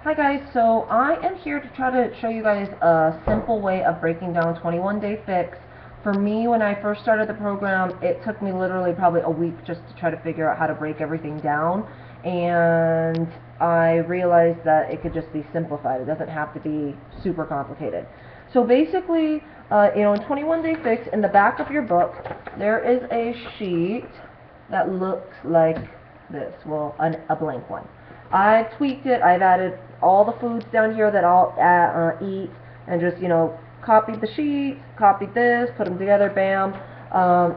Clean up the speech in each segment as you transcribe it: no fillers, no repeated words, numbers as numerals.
Hi guys, so I am here to try to show you guys a simple way of breaking down 21-day fix. For me, when I first started the program, it took me literally probably a week just to try to figure out how to break everything down, and I realized that it could just be simplified. It doesn't have to be super complicated. So basically, in 21-day fix, in the back of your book, there is a sheet that looks like this, well, a blank one. I've tweaked it. I've added all the foods down here that I'll eat, and just, copied the sheet, copied this, put them together, bam.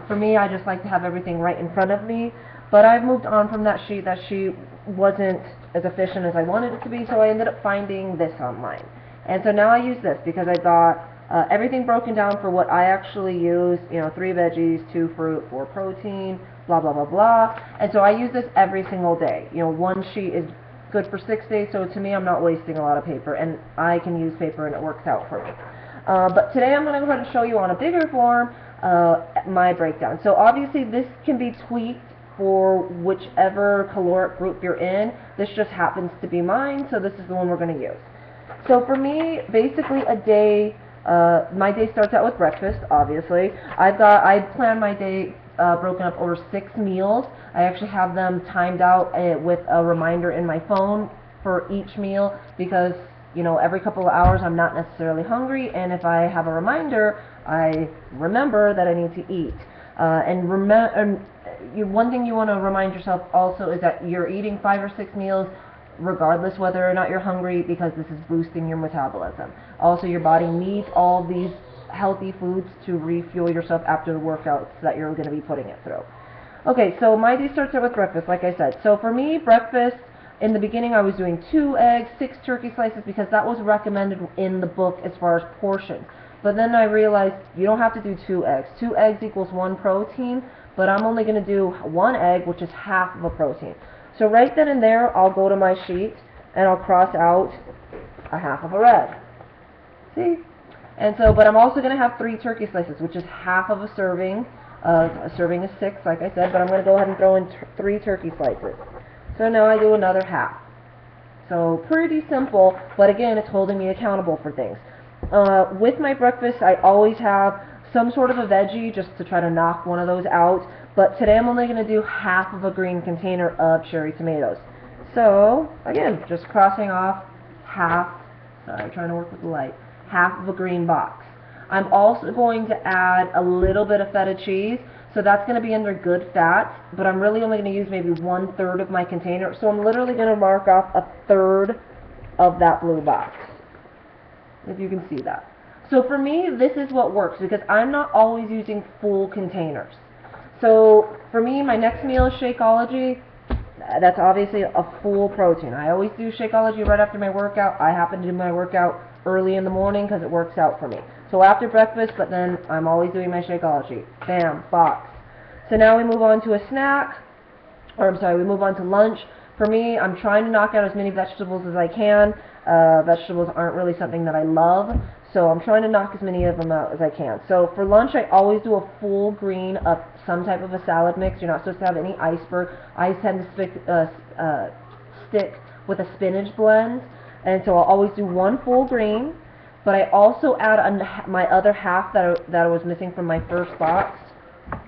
For me, I just like to have everything right in front of me, but I've moved on from that sheet. That sheet wasn't as efficient as I wanted it to be, so I ended up finding this online. And so now I use this because I got everything broken down for what I actually use, 3 veggies, 2 fruit, 4 protein, blah, blah, blah, blah. And so I use this every single day. One sheet is good for 6 days, so to me, I'm not wasting a lot of paper, and I can use paper and it works out for me. But today I'm going to go ahead and show you on a bigger form my breakdown. So obviously this can be tweaked for whichever caloric group you're in. This just happens to be mine, so this is the one we're going to use. So for me, basically a day, my day starts out with breakfast, obviously. I plan my day broken up over 6 meals. I actually have them timed out with a reminder in my phone for each meal because, every couple of hours I'm not necessarily hungry, and if I have a reminder, I remember that I need to eat. One thing you want to remind yourself also is that you're eating 5 or 6 meals regardless whether or not you're hungry, because this is boosting your metabolism. Also, your body needs all these healthy foods to refuel yourself after the workouts that you're going to be putting it through. Okay, so my day starts out with breakfast, like I said. So for me, breakfast, in the beginning I was doing 2 eggs, 6 turkey slices, because that was recommended in the book as far as portions. But then I realized you don't have to do 2 eggs. 2 eggs equals 1 protein, but I'm only going to do 1 egg, which is half of a protein. So right then and there, I'll go to my sheet and I'll cross out a half of a red. See? And so, but I'm also going to have 3 turkey slices, which is half of a serving. A serving is 6, like I said, but I'm going to go ahead and throw in 3 turkey slices. So now I do another half. So pretty simple, but again, it's holding me accountable for things. With my breakfast, I always have some sort of a veggie just to try to knock one of those out. But today I'm only going to do half of a green container of cherry tomatoes. So, again, just crossing off half, sorry, trying to work with the light, half of a green box. I'm also going to add a little bit of feta cheese, so that's going to be under good fats, but I'm really only going to use maybe 1/3 of my container, so I'm literally going to mark off 1/3 of that blue box, if you can see that. So for me, this is what works, because I'm not always using full containers. So for me, my next meal is Shakeology. That's obviously a full protein. I always do Shakeology right after my workout. I happen to do my workout early in the morning because it works out for me. So after breakfast, but then I'm always doing my Shakeology. Bam, box. So now we move on to a snack, or I'm sorry, we move on to lunch. For me, I'm trying to knock out as many vegetables as I can. Vegetables aren't really something that I love, so I'm trying to knock as many of them out as I can. So for lunch, I always do a full green of some type of a salad mix. You're not supposed to have any iceberg. I tend to stick with a spinach blend, and so I'll always do 1 full green. But I also add my other half that I was missing from my first box,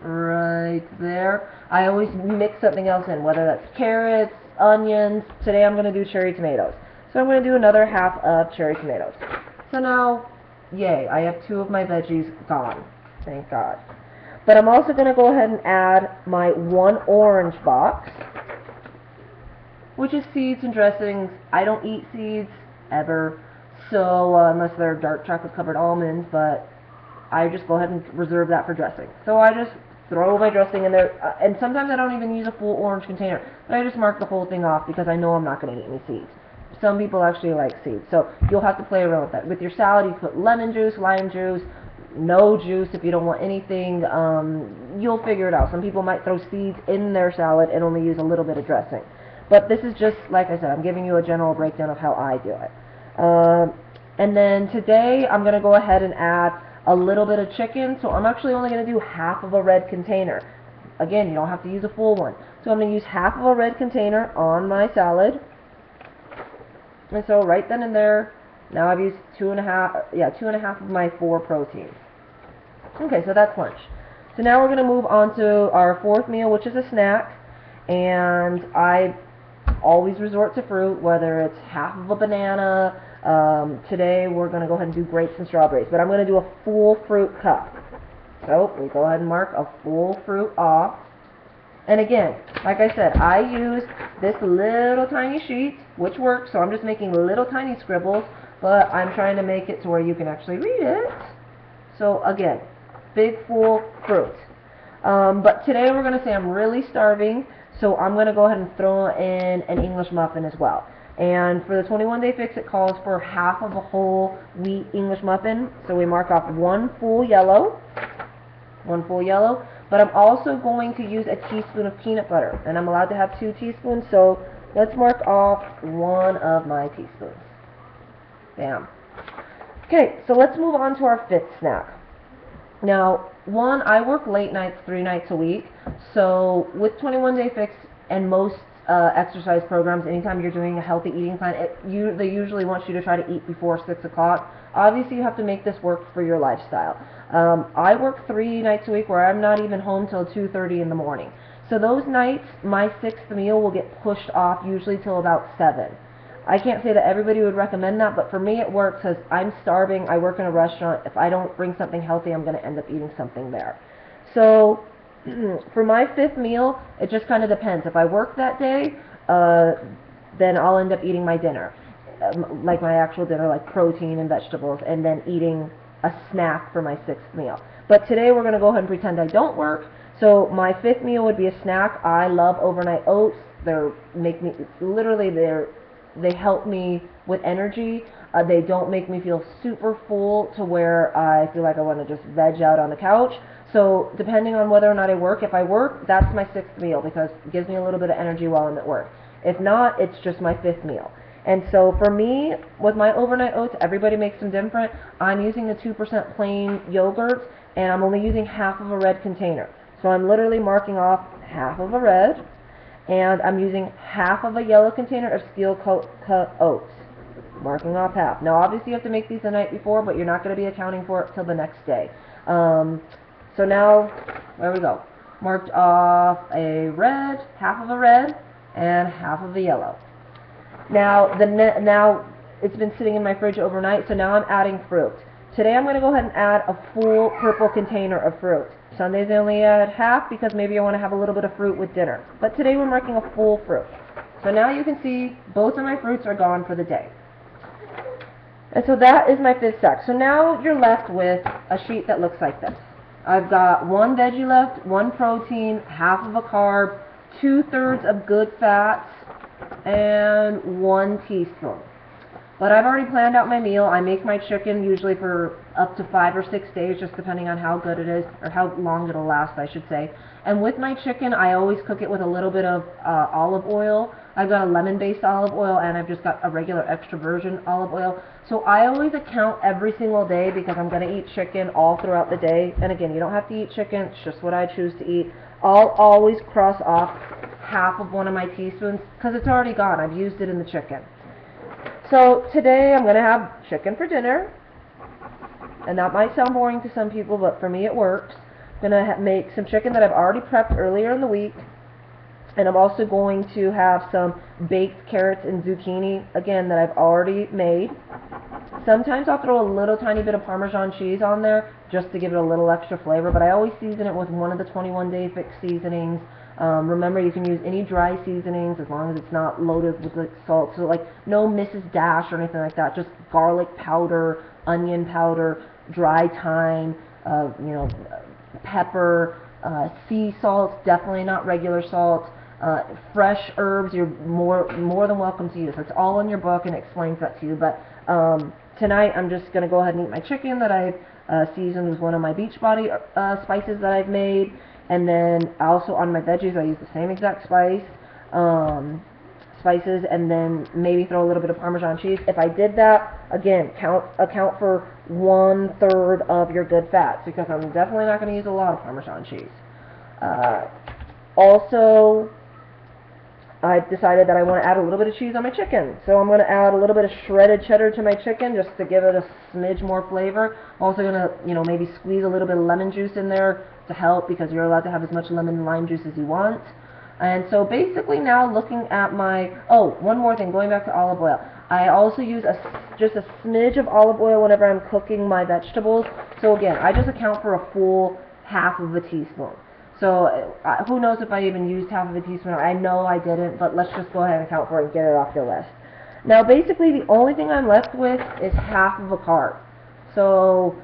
right there. I always mix something else in, whether that's carrots, onions. Today I'm going to do cherry tomatoes. So I'm going to do another half of cherry tomatoes. So now, yay, I have 2 of my veggies gone. Thank God. But I'm also going to go ahead and add my 1 orange box, which is seeds and dressings. I don't eat seeds, ever, so unless they're dark chocolate covered almonds, but I just go ahead and reserve that for dressing. So I just throw my dressing in there, and sometimes I don't even use a full orange container, but I just mark the whole thing off because I know I'm not going to eat any seeds. Some people actually like seeds, so you'll have to play around with that. With your salad, you put lemon juice, lime juice, no juice if you don't want anything. You'll figure it out. Some people might throw seeds in their salad and only use a little bit of dressing. But this is just, like I said, I'm giving you a general breakdown of how I do it. And then today, I'm going to go ahead and add a little bit of chicken, so I'm actually only going to do half of a red container. Again, you don't have to use a full one. So I'm going to use half of a red container on my salad. And so right then and there, now I've used 2.5 of my 4 proteins. Okay, so that's lunch. So now we're going to move on to our 4th meal, which is a snack. And I always resort to fruit, whether it's half of a banana. Today we're going to go ahead and do grapes and strawberries, but I'm going to do a full fruit cup. So we go ahead and mark a full fruit off. And again, like I said, I use this little tiny sheet, which works, so I'm just making little tiny scribbles, but I'm trying to make it to where you can actually read it. So again, big full fruit. But today we're going to say I'm really starving, so I'm going to go ahead and throw in an English muffin as well. And for the 21-day fix, it calls for half of a whole wheat English muffin, so we mark off one full yellow, but I'm also going to use a teaspoon of peanut butter, and I'm allowed to have 2 teaspoons, so let's mark off 1 of my teaspoons. Bam. Okay, so let's move on to our 5th snack. Now, I work late nights 3 nights a week, so with 21-day fix and most exercise programs, anytime you're doing a healthy eating plan, they usually want you to try to eat before 6 o'clock. Obviously, you have to make this work for your lifestyle. I work 3 nights a week where I'm not even home till 2:30 in the morning. So those nights, my 6th meal will get pushed off usually till about 7. I can't say that everybody would recommend that, but for me it works because I'm starving, I work in a restaurant. If I don't bring something healthy, I'm going to end up eating something there. So for my 5th meal, it just kind of depends. If I work that day, then I'll end up eating my dinner, like my actual dinner, like protein and vegetables, and then eating a snack for my 6th meal. But today we're going to go ahead and pretend I don't work. So my 5th meal would be a snack. I love overnight oats. They help me with energy. They don't make me feel super full to where I feel like I want to just veg out on the couch. So depending on whether or not I work, if I work, that's my 6th meal because it gives me a little bit of energy while I'm at work. If not, it's just my 5th meal. And so for me, with my overnight oats, everybody makes them different. I'm using the 2% plain yogurt, and I'm only using half of a red container. So I'm literally marking off half of a red, and I'm using half of a yellow container of steel cut oats, marking off half. Now obviously you have to make these the night before, but you're not going to be accounting for it till the next day. So now, there we go. Marked off a red, half of a red, and half of a yellow. Now, now it's been sitting in my fridge overnight, so now I'm adding fruit. Today I'm going to go ahead and add a full purple container of fruit. Sundays I only add half because maybe I want to have a little bit of fruit with dinner. But today we're marking a full fruit. So now you can see both of my fruits are gone for the day. And so that is my 5th stack. So now you're left with a sheet that looks like this. I've got 1 veggie left, 1 protein, half of a carb, 2/3 of good fats, and 1 teaspoon. But I've already planned out my meal. I make my chicken usually for up to 5 or 6 days, just depending on how good it is, or how long it'll last, I should say. And with my chicken, I always cook it with a little bit of olive oil. I've got a lemon-based olive oil, and I've just got a regular extra virgin olive oil. So I always account every single day because I'm going to eat chicken all throughout the day. And again, you don't have to eat chicken. It's just what I choose to eat. I'll always cross off half of 1 of my teaspoons because it's already gone. I've used it in the chicken. So today I'm going to have chicken for dinner, and that might sound boring to some people, but for me it works. I'm going to make some chicken that I've already prepped earlier in the week, and I'm also going to have some baked carrots and zucchini, again, that I've already made. Sometimes I'll throw a little tiny bit of Parmesan cheese on there just to give it a little extra flavor, but I always season it with one of the 21-day fix seasonings. Remember, you can use any dry seasonings as long as it's not loaded with like salt. So like no Mrs. Dash or anything like that. Just garlic powder, onion powder, dry thyme, pepper, sea salt, definitely not regular salt. Fresh herbs, you're more than welcome to use. It's all in your book and it explains that to you. But tonight I'm just going to go ahead and eat my chicken that I've seasoned with one of my Beachbody spices that I've made. And then also on my veggies, I use the same exact spices, and then maybe throw a little bit of Parmesan cheese. If I did that, again, account for 1/3 of your good fats, because I'm definitely not going to use a lot of Parmesan cheese. Also, I've decided that I want to add a little bit of cheese on my chicken. So I'm going to add a little bit of shredded cheddar to my chicken just to give it a smidge more flavor. I'm also going to, maybe squeeze a little bit of lemon juice in there to help, because you're allowed to have as much lemon and lime juice as you want. And so basically now looking at my, oh, one more thing, going back to olive oil. I also use just a smidge of olive oil whenever I'm cooking my vegetables. So again, I just account for a full half of a teaspoon. So who knows if I even used half of a teaspoon. I know I didn't, but let's just go ahead and account for it and get it off your list. Now basically the only thing I'm left with is half of a carb. So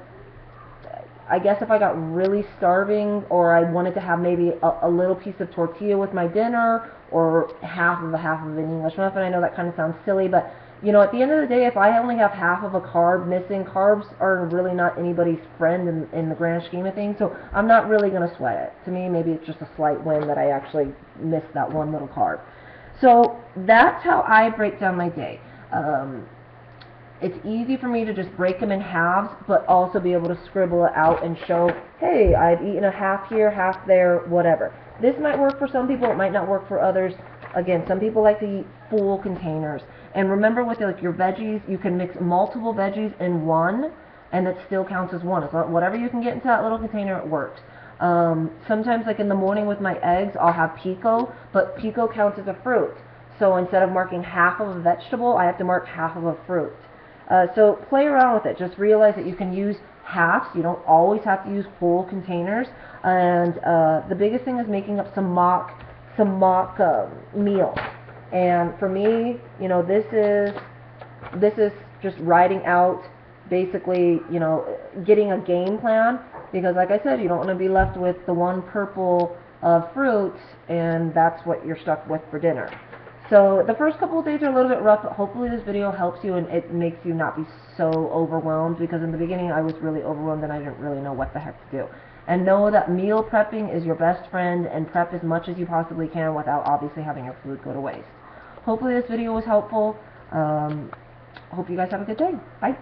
I guess if I got really starving, or I wanted to have maybe a little piece of tortilla with my dinner, or half of an English muffin, I know that kind of sounds silly, but at the end of the day, if I only have half of a carb missing, carbs are really not anybody's friend in the grand scheme of things, so I'm not really going to sweat it. To me, maybe it's just a slight win that I actually missed that one little carb. So that's how I break down my day. It's easy for me to just break them in halves, but also be able to scribble it out and show, hey, I've eaten a half here, half there, whatever. This might work for some people, it might not work for others. Again, some people like to eat full containers. And remember with your veggies, you can mix multiple veggies in one, and that still counts as one. So whatever you can get into that little container, it works. Sometimes, like in the morning with my eggs, I'll have pico, but pico counts as a fruit. So instead of marking half of a vegetable, I have to mark half of a fruit. So play around with it. Just realize that you can use halves. You don't always have to use whole containers. And the biggest thing is making up some mock meals. And for me, this is just writing out, basically, getting a game plan, because like I said, you don't want to be left with the one purple fruit, and that's what you're stuck with for dinner. So the first couple of days are a little bit rough, but hopefully this video helps you and it makes you not be so overwhelmed, because in the beginning I was really overwhelmed and I didn't really know what the heck to do. And know that meal prepping is your best friend, and prep as much as you possibly can without obviously having your food go to waste. Hopefully this video was helpful. Hope you guys have a good day. Bye.